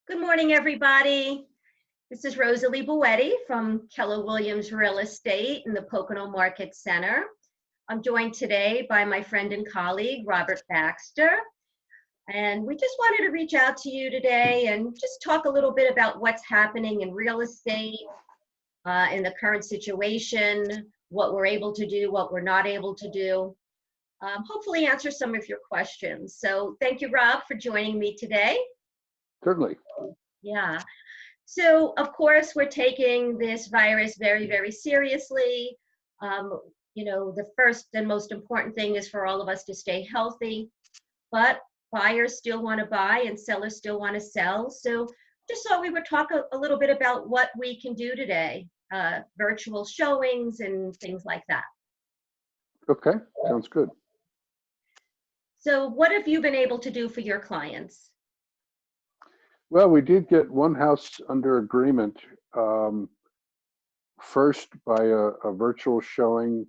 Good morning, everybody. This is Rosalie Boetti from Keller Williams Real Estate in the Pocono Market Center. I'm joined today by my friend and colleague, Robert Baxter. And we just wanted to reach out to you today and just talk a little bit about what's happening in real estate, in the current situation, what we're able to do, what we're not able to do. Hopefully answer some of your questions. So thank you, Rob, for joining me today. Certainly. Yeah. So, of course, we're taking this virus very, very seriously. The first and most important thing is for all of us to stay healthy, but buyers still want to buy and sellers still want to sell. So just thought we would talk a little bit about what we can do today, virtual showings and things like that. Okay, sounds good. So what have you been able to do for your clients? Well, we did get one house under agreement, first by a virtual showing,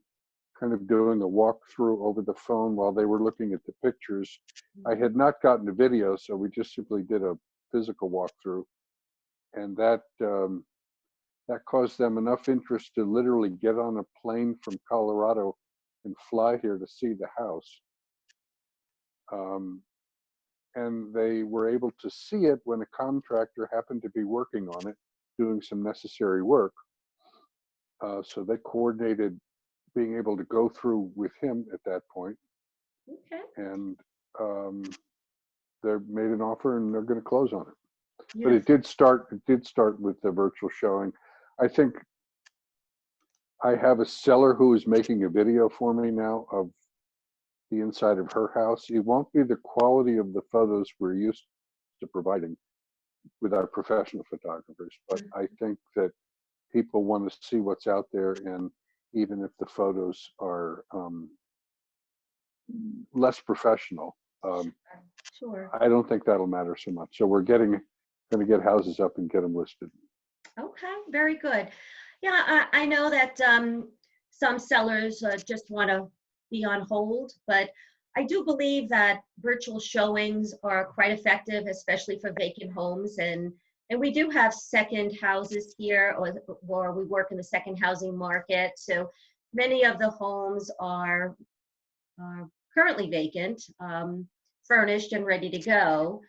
kind of doing a walkthrough over the phone while they were looking at the pictures. I had not gotten the video, so we just simply did a physical walkthrough, and that caused them enough interest to literally get on a plane from Colorado and fly here to see the house. And they were able to see it when a contractor happened to be working on it, doing some necessary work. So they coordinated being able to go through with him at that point. Okay. And they made an offer and they're going to close on it. Yes. But it did start with the virtual showing. I think I have a seller who is making a video for me now of the inside of her house. It won't be the quality of the photos we're used to providing with our professional photographers, but I think that people want to see what's out there, and even if the photos are less professional, Sure. I don't think that'll matter so much. So we're going to get houses up and get them listed. Okay, very good. Yeah, I know that some sellers just want to be on hold, but I do believe that virtual showings are quite effective, especially for vacant homes. And we do have second houses here, or we work in the second housing market. So many of the homes are currently vacant, furnished and ready to go.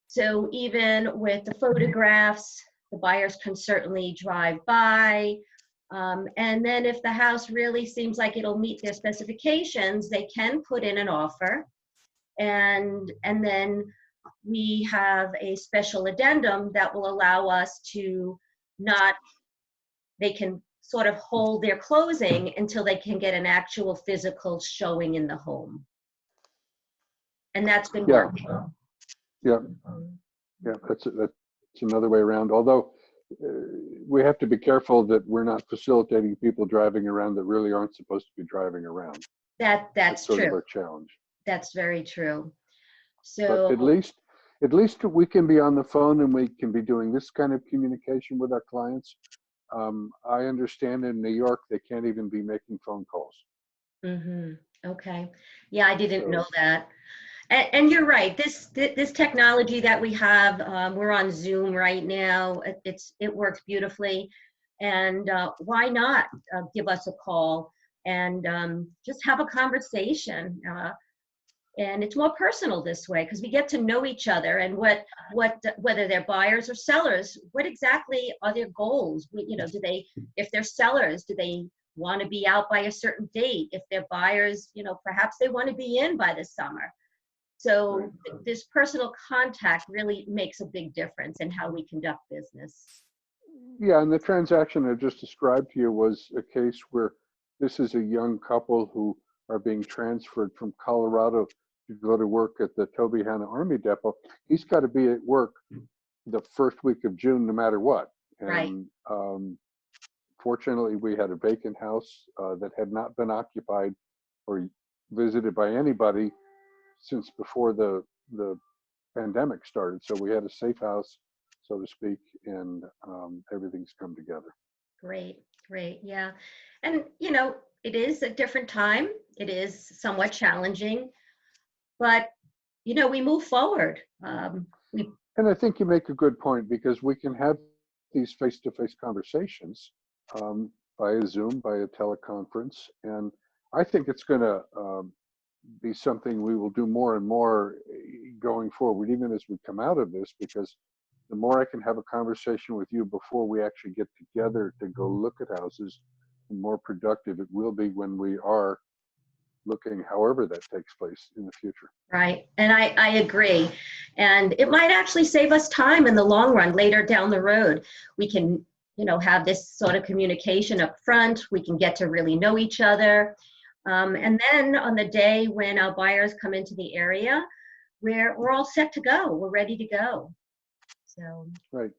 So even with the photographs, the buyers can certainly drive by. And then if the house really seems like it'll meet their specifications, they can put in an offer. And then we have a special addendum that will allow us to they can sort of hold their closing until they can get an actual physical showing in the home. And that's been working. Yeah, that's another way around. Although we have to be careful that we're not facilitating people driving around that really aren't supposed to be driving around. That's sort true. of our challenge. That's very true. So but at least we can be on the phone and we can be doing this kind of communication with our clients. I understand in New York they can't even be making phone calls. Okay. Yeah, I didn't know that. And you're right. This technology that we have, we're on Zoom right now. It works beautifully. And why not give us a call and just have a conversation? And it's more personal this way because we get to know each other and whether they're buyers or sellers, what exactly are their goals? If they're sellers, do they want to be out by a certain date? If they're buyers, perhaps they want to be in by the summer. So this personal contact really makes a big difference in how we conduct business. Yeah, and the transaction I just described to you was a case where this is a young couple who are being transferred from Colorado to go to work at the Tobyhanna Army Depot. He's got to be at work the first week of June no matter what. And fortunately, we had a vacant house that had not been occupied or visited by anybody since before the pandemic started. So we had a safe house, so to speak, and everything's come together. Great, yeah. And it is a different time. It is somewhat challenging, but we move forward. And I think you make a good point, because we can have these face-to-face conversations via Zoom, via teleconference. And I think it's going to be something we will do more and more going forward, even as we come out of this, because the more I can have a conversation with you before we actually get together to go look at houses, the more productive it will be when we are looking, however that takes place in the future. Right. And I agree. And it might actually save us time in the long run later down the road. We can, have this sort of communication up front. We can get to really know each other. And then on the day when our buyers come into the area, we're all set to go. We're ready to go. So, Right.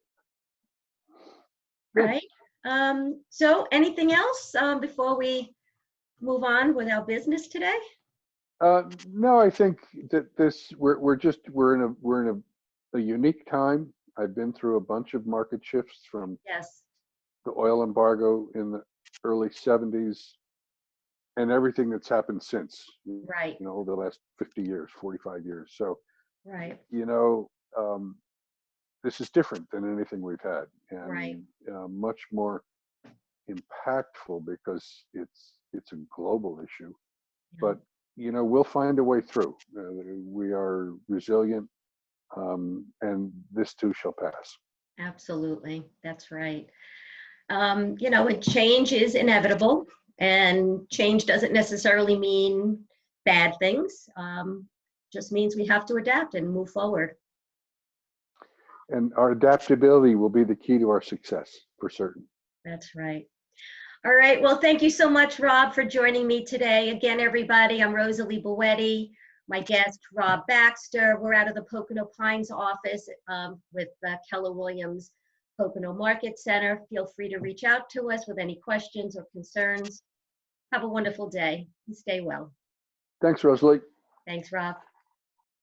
Good. right. So anything else before we move on with our business today? No, I think that we're in a unique time. I've been through a bunch of market shifts, from Yes. the oil embargo in the early 70s and everything that's happened since, Right. over the last 50 years, 45 years. So, Right. this is different than anything we've had, Right. and much more impactful because it's a global issue. Yeah. But we'll find a way through. We are resilient, and this too shall pass. Absolutely. That's right. And change is inevitable, and change doesn't necessarily mean bad things. Just means we have to adapt and move forward. And our adaptability will be the key to our success, for certain. That's right. All right. Well, thank you so much, Rob, for joining me today. Again, everybody, I'm Rosalie Boetti. My guest, Rob Baxter. We're out of the Pocono Pines office with Keller Williams Pocono Market Center. Feel free to reach out to us with any questions or concerns. Have a wonderful day and stay well. Thanks, Rosalie. Thanks, Rob.